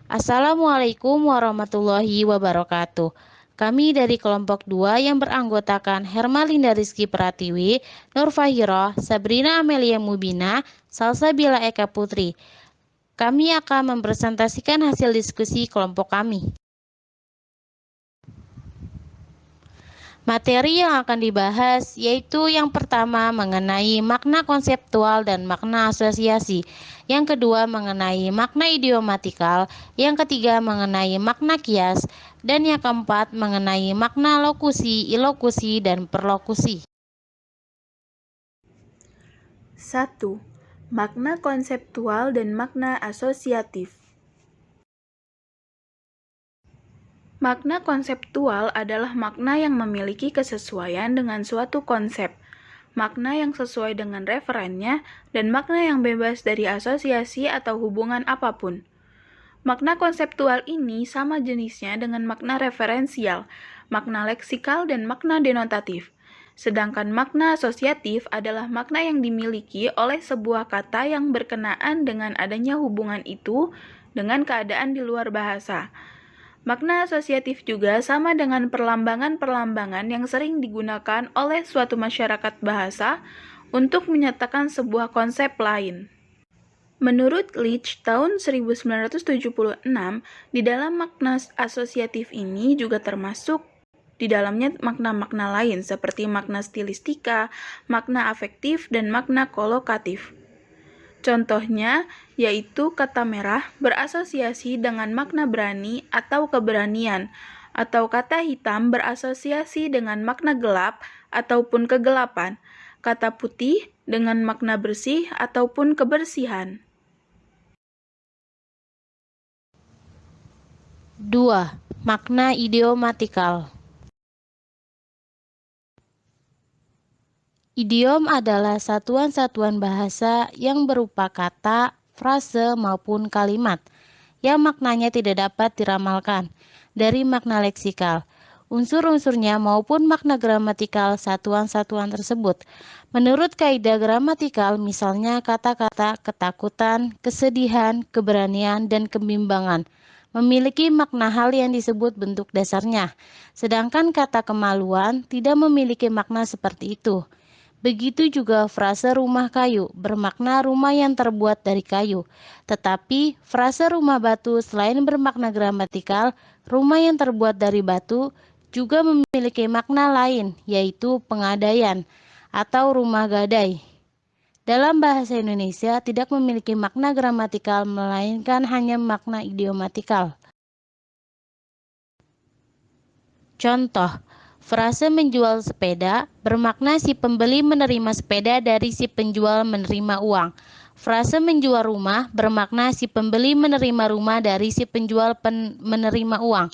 Assalamualaikum warahmatullahi wabarakatuh. Kami dari kelompok 2 yang beranggotakan Hermalinda Rizky Pratiwi, Nur Fahira, Sabrina Amelia Mubina, Salsabila Eka Putri. Kami akan mempresentasikan hasil diskusi kelompok kami. Materi yang akan dibahas yaitu yang pertama mengenai makna konseptual dan makna asosiasi, yang kedua mengenai makna idiomatikal, yang ketiga mengenai makna kias, dan yang keempat mengenai makna lokusi, ilokusi, dan perlokusi. 1. Makna konseptual dan makna asosiatif. Makna konseptual adalah makna yang memiliki kesesuaian dengan suatu konsep, makna yang sesuai dengan referennya, dan makna yang bebas dari asosiasi atau hubungan apapun. Makna konseptual ini sama jenisnya dengan makna referensial, makna leksikal, dan makna denotatif. Sedangkan makna asosiatif adalah makna yang dimiliki oleh sebuah kata yang berkenaan dengan adanya hubungan itu dengan keadaan di luar bahasa. Makna asosiatif juga sama dengan perlambangan-perlambangan yang sering digunakan oleh suatu masyarakat bahasa untuk menyatakan sebuah konsep lain. Menurut Leach tahun 1976, di dalam makna asosiatif ini juga termasuk di dalamnya makna-makna lain seperti makna stilistika, makna afektif, dan makna kolokatif. Contohnya yaitu kata merah berasosiasi dengan makna berani atau keberanian, atau kata hitam berasosiasi dengan makna gelap ataupun kegelapan, kata putih dengan makna bersih ataupun kebersihan. 2. Makna idiomatikal. Idiom adalah satuan-satuan bahasa yang berupa kata, frase, maupun kalimat yang maknanya tidak dapat diramalkan dari makna leksikal, unsur-unsurnya maupun makna gramatikal satuan-satuan tersebut. Menurut kaidah gramatikal, misalnya kata-kata ketakutan, kesedihan, keberanian, dan kebimbangan memiliki makna hal yang disebut bentuk dasarnya, sedangkan kata kemaluan tidak memiliki makna seperti itu. Begitu juga frase rumah kayu bermakna rumah yang terbuat dari kayu. Tetapi frase rumah batu selain bermakna gramatikal, rumah yang terbuat dari batu juga memiliki makna lain, yaitu pengadaian atau rumah gadai. Dalam bahasa Indonesia tidak memiliki makna gramatikal melainkan hanya makna idiomatikal. Contoh, frase menjual sepeda bermakna si pembeli menerima sepeda dari si penjual menerima uang. Frase menjual rumah bermakna si pembeli menerima rumah dari si penjual menerima uang.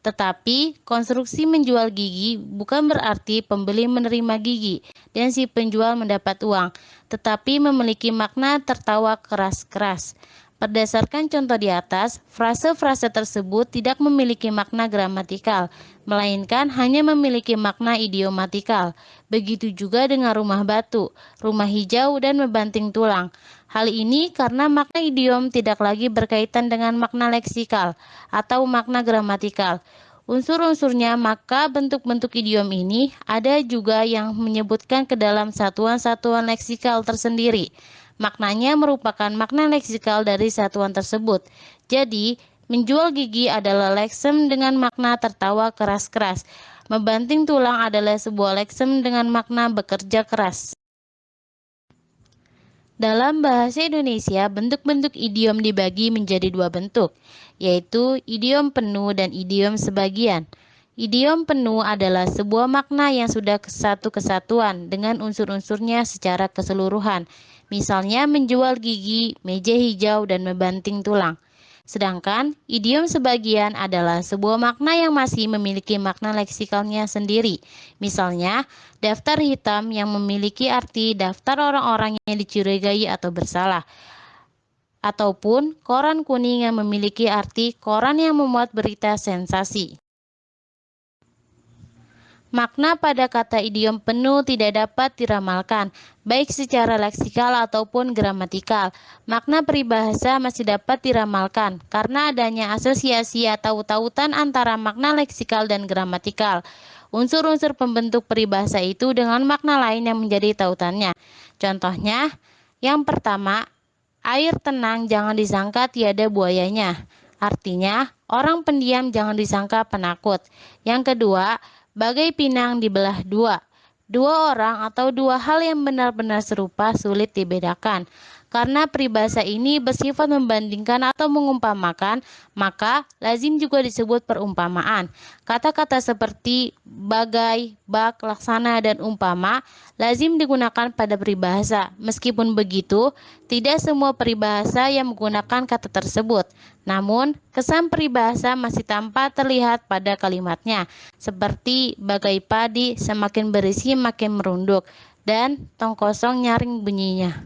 Tetapi konstruksi menjual gigi bukan berarti pembeli menerima gigi dan si penjual mendapat uang, tetapi memiliki makna tertawa keras-keras. Berdasarkan contoh di atas, frase-frase tersebut tidak memiliki makna gramatikal, melainkan hanya memiliki makna idiomatikal. Begitu juga dengan rumah batu, rumah hijau, dan membanting tulang. Hal ini karena makna idiom tidak lagi berkaitan dengan makna leksikal atau makna gramatikal. Unsur-unsurnya, maka bentuk-bentuk idiom ini ada juga yang menyebutkan ke dalam satuan-satuan leksikal tersendiri. Maknanya merupakan makna leksikal dari satuan tersebut. Jadi, menjual gigi adalah leksem dengan makna tertawa keras-keras. Membanting tulang adalah sebuah leksem dengan makna bekerja keras. Dalam bahasa Indonesia, bentuk-bentuk idiom dibagi menjadi dua bentuk, yaitu idiom penuh dan idiom sebagian. Idiom penuh adalah sebuah makna yang sudah satu kesatuan dengan unsur-unsurnya secara keseluruhan. Misalnya menjual gigi, meja hijau, dan membanting tulang. Sedangkan idiom sebagian adalah sebuah makna yang masih memiliki makna leksikalnya sendiri. Misalnya, daftar hitam yang memiliki arti daftar orang-orang yang dicurigai atau bersalah. Ataupun koran kuning yang memiliki arti koran yang memuat berita sensasi. Makna pada kata idiom penuh tidak dapat diramalkan, baik secara leksikal ataupun gramatikal. Makna peribahasa masih dapat diramalkan, karena adanya asosiasi atau tautan antara makna leksikal dan gramatikal. Unsur-unsur pembentuk peribahasa itu dengan makna lain yang menjadi tautannya. Contohnya, yang pertama, air tenang jangan disangka tiada buayanya. Artinya, orang pendiam jangan disangka penakut. Yang kedua, bagai pinang dibelah dua. Dua orang atau dua hal yang benar-benar serupa sulit dibedakan. Karena peribahasa ini bersifat membandingkan atau mengumpamakan, maka lazim juga disebut perumpamaan. Kata-kata seperti bagai, bak, laksana, dan umpama lazim digunakan pada peribahasa. Meskipun begitu, tidak semua peribahasa yang menggunakan kata tersebut. Namun, kesan peribahasa masih tampak terlihat pada kalimatnya, seperti bagai padi semakin berisi makin merunduk, dan tong kosong nyaring bunyinya.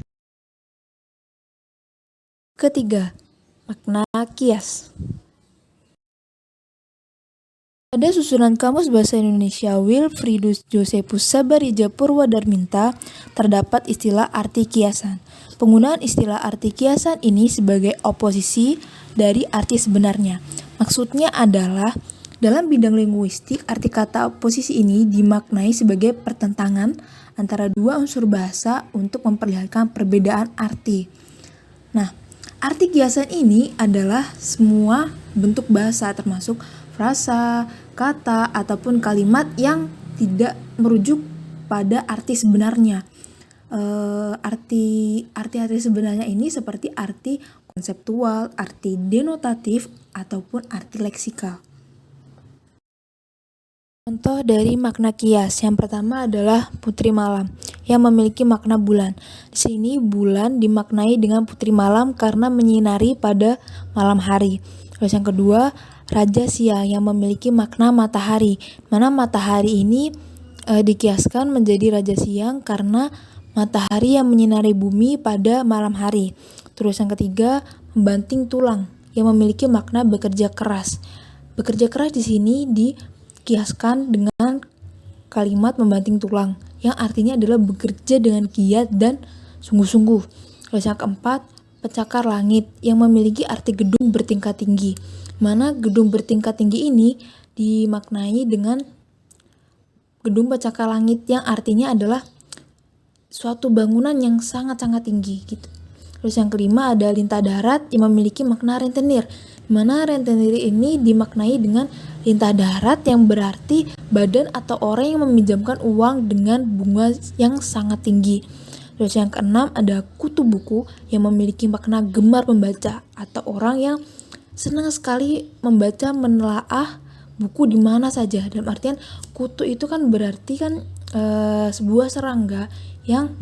Ketiga, makna kias. Pada susunan Kamus Bahasa Indonesia Wilfridus Josephus Sabarija Purwadarminta terdapat istilah arti kiasan. Penggunaan istilah arti kiasan ini sebagai oposisi dari arti sebenarnya. Maksudnya adalah dalam bidang linguistik, arti kata oposisi ini dimaknai sebagai pertentangan antara dua unsur bahasa untuk memperlihatkan perbedaan arti. Nah, arti kiasan ini adalah semua bentuk bahasa termasuk frasa, kata, ataupun kalimat yang tidak merujuk pada arti sebenarnya. Arti-arti sebenarnya ini seperti arti konseptual, arti denotatif, ataupun arti leksikal. Contoh dari makna kias yang pertama adalah putri malam yang memiliki makna bulan. Di sini bulan dimaknai dengan putri malam karena menyinari pada malam hari. Terus yang kedua, raja siang yang memiliki makna matahari. Mana matahari ini dikiaskan menjadi raja siang karena matahari yang menyinari bumi pada malam hari. Terus yang ketiga, membanting tulang yang memiliki makna bekerja keras. Bekerja keras di sini dikiaskan dengan kalimat membanting tulang yang artinya adalah bekerja dengan giat dan sungguh-sungguh. Terus yang keempat, pencakar langit yang memiliki arti gedung bertingkat tinggi. Mana gedung bertingkat tinggi ini dimaknai dengan gedung pencakar langit yang artinya adalah suatu bangunan yang sangat-sangat tinggi gitu. Terus yang kelima ada lintah darat yang memiliki makna rentenir. Mana rentenir ini dimaknai dengan lintah darat yang berarti badan atau orang yang meminjamkan uang dengan bunga yang sangat tinggi. Terus yang keenam ada kutu buku yang memiliki makna gemar membaca atau orang yang senang sekali membaca menelaah buku di mana saja. Dalam artian kutu itu kan berarti kan sebuah serangga yang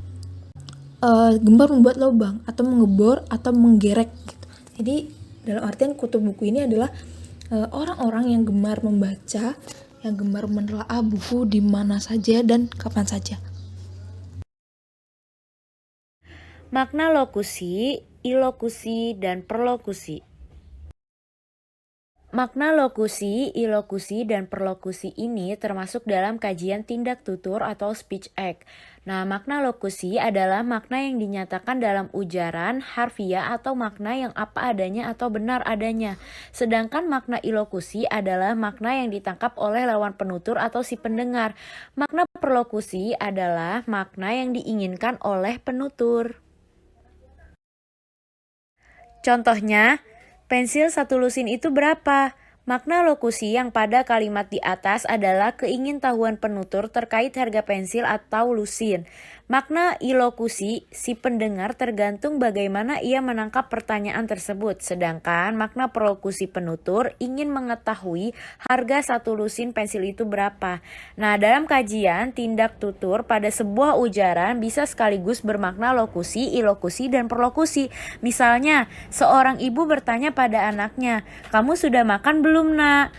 gemar membuat lubang atau mengebor atau menggerek gitu. Jadi dalam artian kutu buku ini adalah orang-orang yang gemar membaca, yang gemar menelaah buku di mana saja dan kapan saja. Makna lokusi, ilokusi, dan perlokusi. Makna lokusi, ilokusi, dan perlokusi ini termasuk dalam kajian tindak tutur atau speech act. Nah, makna lokusi adalah makna yang dinyatakan dalam ujaran, harfiah, atau makna yang apa adanya atau benar adanya. Sedangkan makna ilokusi adalah makna yang ditangkap oleh lawan penutur atau si pendengar. Makna perlokusi adalah makna yang diinginkan oleh penutur. Contohnya, pensil 1 lusin itu berapa? Makna lokusi yang pada kalimat di atas adalah keingintahuan penutur terkait harga pensil atau lusin. Makna ilokusi si pendengar tergantung bagaimana ia menangkap pertanyaan tersebut. Sedangkan makna perlokusi penutur ingin mengetahui harga 1 lusin pensil itu berapa. Nah, dalam kajian tindak tutur pada sebuah ujaran bisa sekaligus bermakna lokusi, ilokusi, dan perlokusi. Misalnya, seorang ibu bertanya pada anaknya, "Kamu sudah makan belum, Nak?"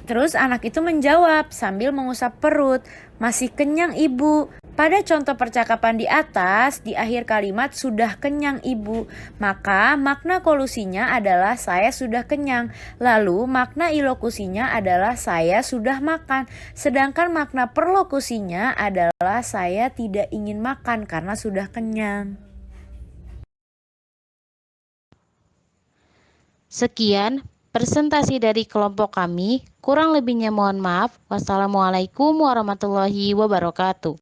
Terus anak itu menjawab sambil mengusap perut, "Masih kenyang, Ibu." Pada contoh percakapan di atas, di akhir kalimat sudah kenyang ibu, maka makna kolusinya adalah saya sudah kenyang. Lalu makna ilokusinya adalah saya sudah makan. Sedangkan makna perlokusinya adalah saya tidak ingin makan karena sudah kenyang. Sekian presentasi dari kelompok kami. Kurang lebihnya mohon maaf. Wassalamualaikum warahmatullahi wabarakatuh.